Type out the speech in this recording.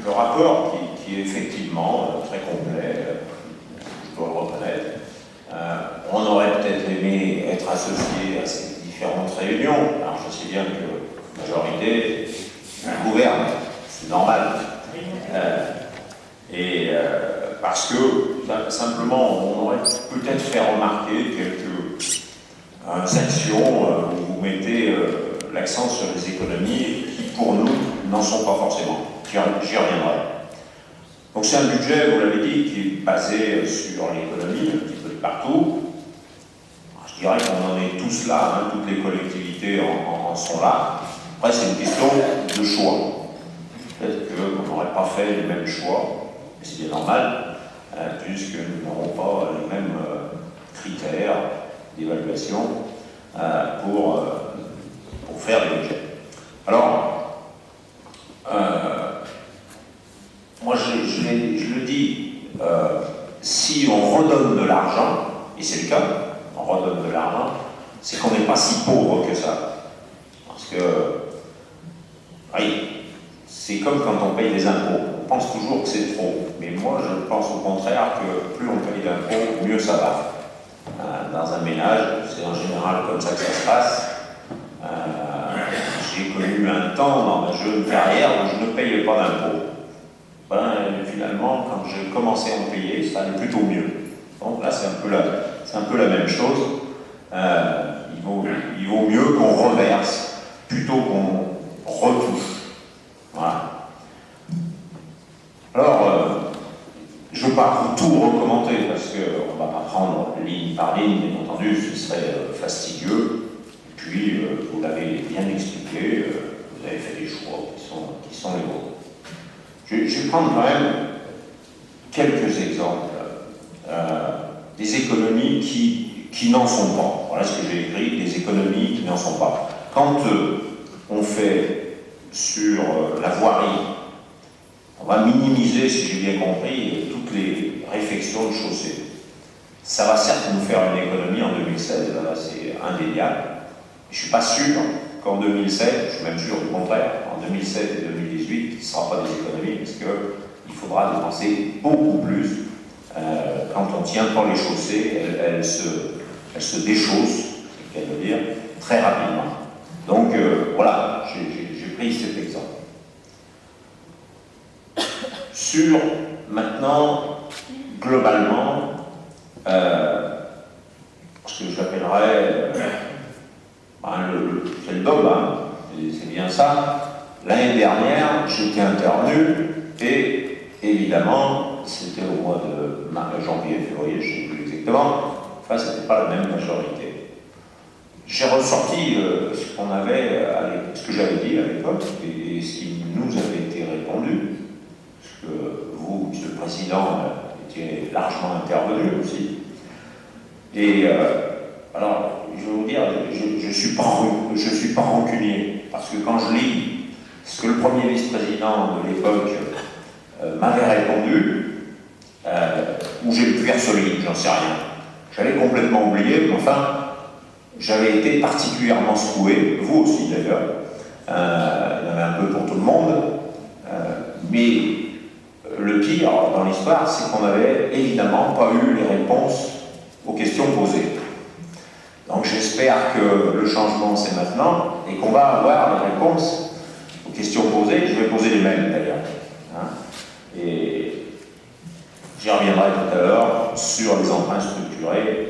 le rapport qui est effectivement très complet, je dois le reconnaître. On aurait peut-être aimé être associé à ces différentes réunions. Alors je sais bien que la majorité gouverne, c'est normal. Parce que simplement on aurait peut-être fait remarquer quelques sections où vous mettez l'accent sur les économies qui pour nous n'en sont pas forcément. J'y reviendrai. Donc c'est un budget, vous l'avez dit, qui est basé sur l'économie, un petit peu de partout. Alors, je dirais qu'on en est tous là, hein, toutes les collectivités en sont là. Après c'est une question de choix. Peut-être qu'on n'aurait pas fait les mêmes choix, mais c'est bien normal, puisque nous n'aurons pas les mêmes critères d'évaluation pour faire les budgets. Alors, moi je le dis, si on redonne de l'argent, et c'est le cas, on redonne de l'argent, c'est qu'on n'est pas si pauvre que ça. Parce que, oui, c'est comme quand on paye des impôts. On pense toujours que c'est trop. Mais moi, je pense au contraire que plus on paye d'impôts, mieux ça va. Dans un ménage, c'est en général comme ça que ça se passe. J'ai connu un temps dans ma jeune carrière où je ne payais pas d'impôts. Finalement, quand j'ai commencé à en payer, ça allait plutôt mieux. Donc là, c'est un peu la même chose. Il vaut mieux qu'on reverse plutôt qu'on retouche. Voilà. Alors, je ne veux pas tout recommander parce qu'on ne va pas prendre ligne par ligne, bien entendu, ce serait fastidieux. Et puis, vous l'avez bien expliqué, vous avez fait des choix qui sont les vôtres. Je vais prendre quand même quelques exemples des économies qui n'en sont pas. Voilà ce que j'ai écrit, des économies qui n'en sont pas. Quand on fait sur la voirie, on va minimiser, si j'ai bien compris, toutes les réfections de chaussées. Ça va certes nous faire une économie en 2016, là, c'est indéniable. Je ne suis pas sûr qu'en 2007, je suis même sûr du contraire, en 2007 et 2018, ce ne sera pas des économies, parce qu'il faudra dépenser beaucoup plus. Quand on ne tient pas les chaussées, elles se déchaussent, c'est le cas de dire, très rapidement. Donc voilà, j'ai pris cet exemple. Sur, maintenant, globalement, ce que j'appellerais, c'est le DOB, hein, c'est bien ça. L'année dernière, j'étais intervenu et, évidemment, c'était au mois de janvier, février, je ne sais plus exactement, enfin, ce n'était pas la même majorité. J'ai ressorti ce qu'on avait, ce que j'avais dit à l'époque et ce qui nous avait été répondu. Que vous, Monsieur le Président, étiez largement intervenu aussi. Et alors, je vais vous dire, je ne suis pas rancunier, parce que quand je lis ce que le premier vice-président de l'époque m'avait répondu, où j'ai pu faire solide, j'en sais rien. J'avais complètement oublié, mais enfin, j'avais été particulièrement secoué, vous aussi d'ailleurs. Il y en avait un peu pour tout le monde, mais le pire dans l'histoire, c'est qu'on n'avait évidemment pas eu les réponses aux questions posées. Donc j'espère que le changement c'est maintenant et qu'on va avoir les réponses aux questions posées. Je vais poser les mêmes d'ailleurs. Hein, et j'y reviendrai tout à l'heure sur les emprunts structurés.